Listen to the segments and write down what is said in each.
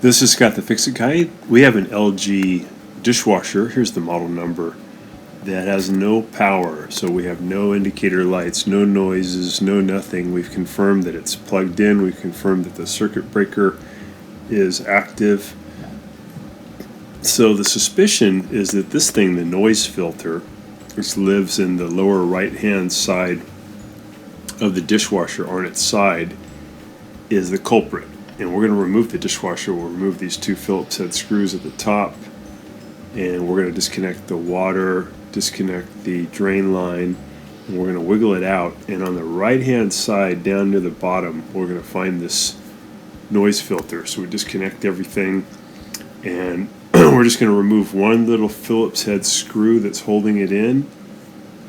This is Scott the Fix-It Guy. We have an LG dishwasher, here's the model number, that has no power. So we have no indicator lights, no noises, no nothing. We've confirmed that it's plugged in. We've confirmed that the circuit breaker is active. So the suspicion is that this thing, the noise filter, which lives in the lower right-hand side of the dishwasher on its side, is the culprit. And we're going to remove the dishwasher. We'll remove these two Phillips head screws at the top, and we're going to disconnect the water, disconnect the drain line, and we're going to wiggle it out. And on the right hand side down near the bottom, we're going to find this noise filter. So we disconnect everything, and we're just going to remove one little Phillips head screw that's holding it in,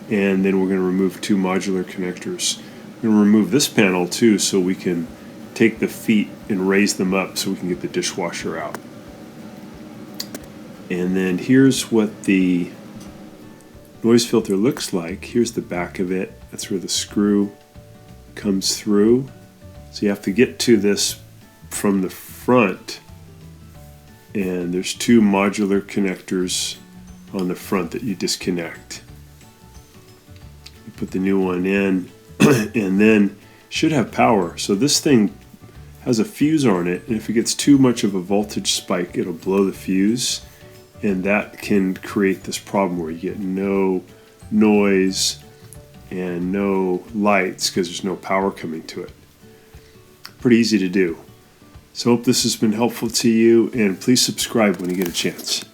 and then we're going to remove two modular connectors. We're going to remove this panel too, so we can take the feet and raise them up so we can get the dishwasher out. And then here's what the noise filter looks like. Here's the back of it. That's where the screw comes through. So you have to get to this from the front, and there's two modular connectors on the front that you disconnect. You put the new one in and then should have power. So this thing has a fuse on it, and if it gets too much of a voltage spike, it'll blow the fuse, and that can create this problem where you get no noise and no lights because there's no power coming to it. Pretty easy to do. So hope this has been helpful to you, and please subscribe when you get a chance.